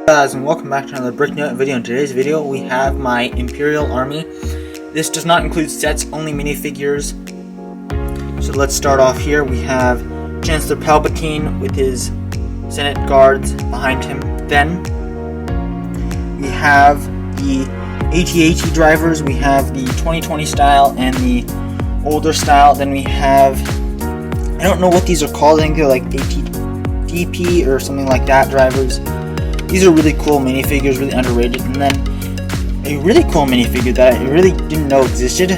Guys, and welcome back to another Brick Note video. In today's video we have my Imperial army. This does not include sets, only minifigures. So let's start off here. We have Chancellor Palpatine with his Senate guards behind him. Then we have the AT-AT drivers. We have the 2020 style and the older style. Then we have, I don't know what these are called, I think they're like AT-DP or something like that drivers. These are really cool minifigures, really underrated. And then a really cool minifigure that I really didn't know existed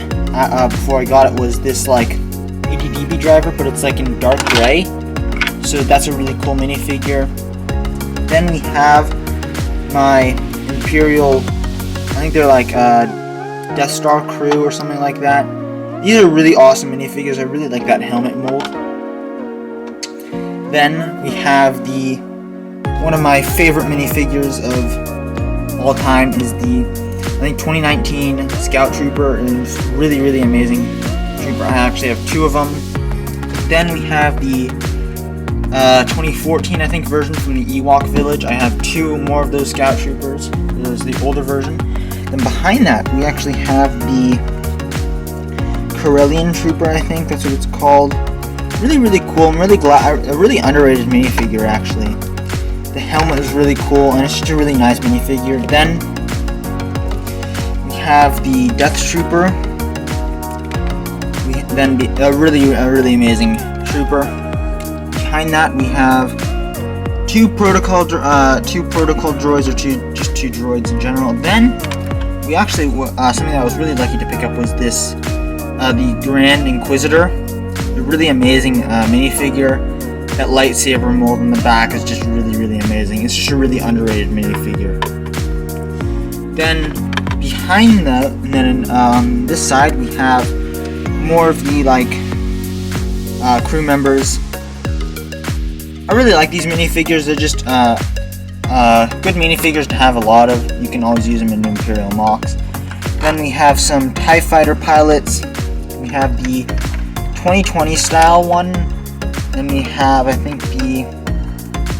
before I got it was this like AT-DP driver, but it's like in dark gray. So that's a really cool minifigure. Then we have my Imperial, I think they're like Death Star crew or something like that. These are really awesome minifigures. I really like that helmet mold. Then we have the one of my favorite minifigures of all time is the, I think, 2019 Scout Trooper. It's really amazing trooper. I actually have two of them. Then we have the 2014, I think, version from the Ewok Village. I have two more of those Scout Troopers. There's the older version. Then behind that, we actually have the Corellian Trooper, I think that's what it's called. Really cool. I'm really glad. A really underrated minifigure, actually. The helmet is really cool, and it's just a really nice minifigure. Then we have the Death Trooper. A really amazing trooper. Behind that, we have two protocol droids, or just two droids in general. Then we actually something that I was really lucky to pick up was this the Grand Inquisitor. A really amazing minifigure. That lightsaber mold in the back is just really amazing. It's just a really underrated minifigure. Then behind that, and then on this side, we have more of the crew members. I really like these minifigures. They're just good minifigures to have a lot of. You can always use them in Imperial mocks. Then we have some TIE Fighter pilots. We have the 2020 style one. Then we have, I think, the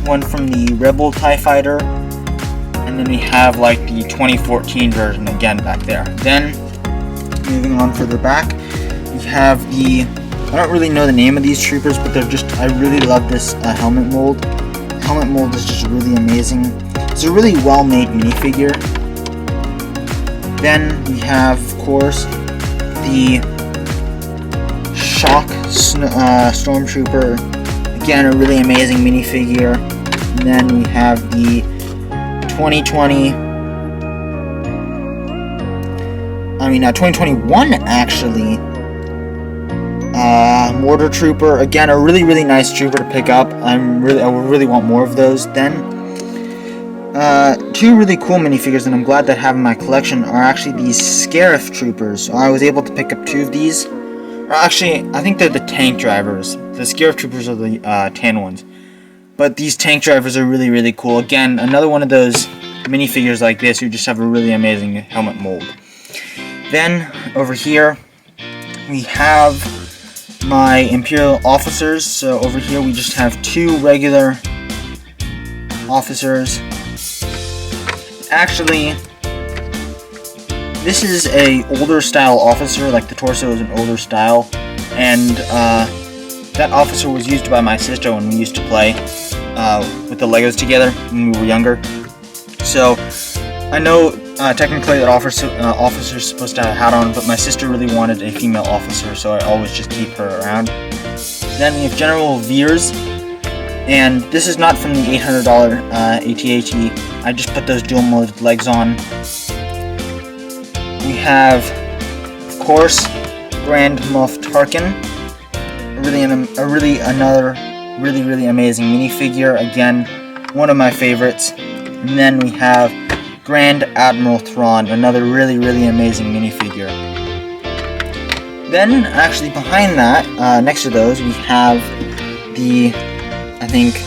one from the Rebel TIE Fighter. And then we have like the 2014 version again back there. Then, moving on further back, we have the, I don't really know the name of these troopers, but they're just, I really love this helmet mold. The helmet mold is just really amazing. It's a really well-made minifigure. Then we have, of course, the Shock Stormtrooper, again a really amazing minifigure. And then we have the 2021 actually, Mortar Trooper, again a really nice trooper to pick up. I really want more of those. Then two really cool minifigures that I'm glad that I have in my collection are actually these Scarif Troopers. So I was able to pick up two of these. Actually, I think they're the tank drivers. The Scarif Troopers are the tan ones. But these tank drivers are really cool. Again, another one of those minifigures like this who just have a really amazing helmet mold. Then, over here, we have my Imperial officers. So over here we just have two regular officers. Actually, this is a older style officer, like the torso is an older style, and that officer was used by my sister when we used to play with the Legos together when we were younger. So I know technically that officer is supposed to have a hat on, but my sister really wanted a female officer, so I always just keep her around. Then we have General Veers, and this is not from the $800 AT-AT. I just put those dual molded legs on. We have, of course, Grand Moff Tarkin, another really amazing minifigure. Again, one of my favorites. And then we have Grand Admiral Thrawn, another really amazing minifigure. Then, actually, behind that, next to those, we have the, I think,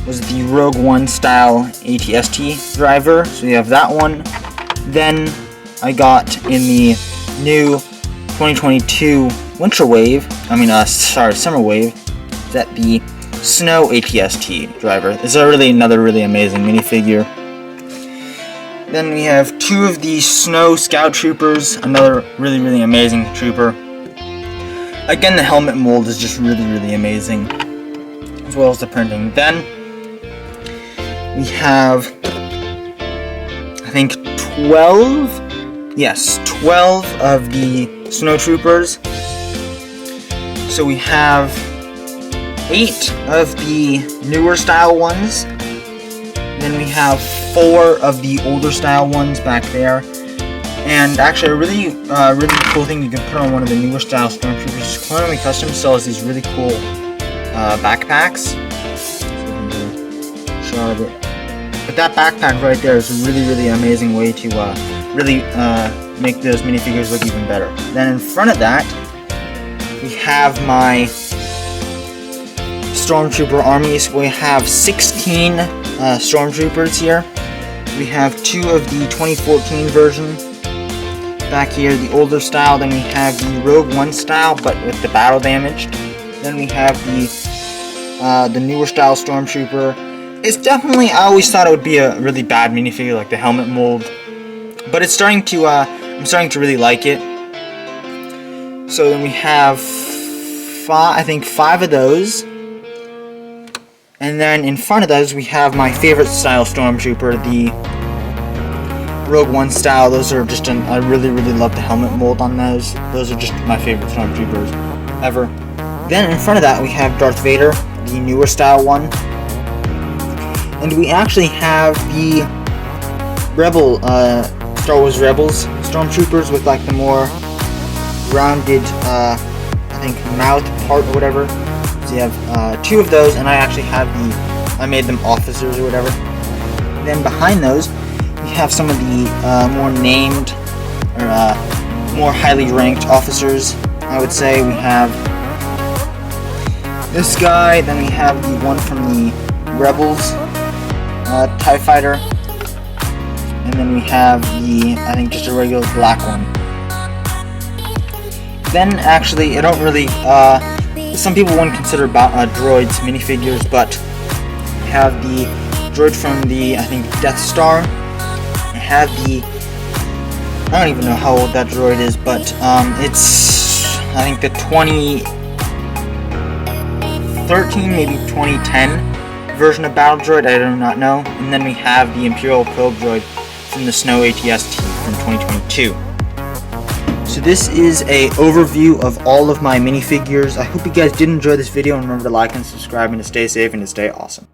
was the Rogue One style AT-ST driver. So we have that one. Then I got in the new 2022 Summer Wave, that the Snow ATST driver. This is another really amazing minifigure. Then we have 2 of the Snow Scout Troopers, another really amazing trooper. Again, the helmet mold is just really amazing, as well as the printing. Then we have, I think, 12? Yes, 12 of the Snowtroopers. So we have 8 of the newer style ones. Then we have 4 of the older style ones back there. And actually, a really cool thing you can put on one of the newer style Stormtroopers is Clone Custom sells these really cool backpacks. So of it. But that backpack right there is a really amazing way to make those minifigures look even better. Then in front of that, we have my Stormtrooper armies. We have 16 Stormtroopers here. We have 2 of the 2014 version back here, the older style. Then we have the Rogue One style, but with the battle damaged. Then we have the newer style Stormtrooper. It's definitely, I always thought it would be a really bad minifigure, like the helmet mold, but it's starting to, I'm starting to really like it. So then we have I think 5 of those. And then in front of those we have my favorite style Stormtrooper, the Rogue One style. Those are just, I really love the helmet mold on those. Those are just my favorite Stormtroopers ever. Then in front of that we have Darth Vader, the newer style one. And we actually have the Rebel, Star Wars Rebels Stormtroopers with like the more rounded, I think, mouth part or whatever. So you have 2 of those, and I actually have I made them officers or whatever. Then behind those, we have some of the more named, or more highly ranked officers, I would say. We have this guy, then we have the one from the Rebels, TIE Fighter, and then we have I think just a regular black one. Then actually, I don't really, some people wouldn't consider droids minifigures, but I have the droid from the, I think, Death Star. I have I don't even know how old that droid is, but it's, I think, the 2013, maybe 2010 version of Battle Droid, I do not know. And then we have the Imperial Probe Droid from the Snow ATST from 2022. So this is a overview of all of my minifigures. I hope you guys did enjoy this video, and remember to like and subscribe and to stay safe and to stay awesome.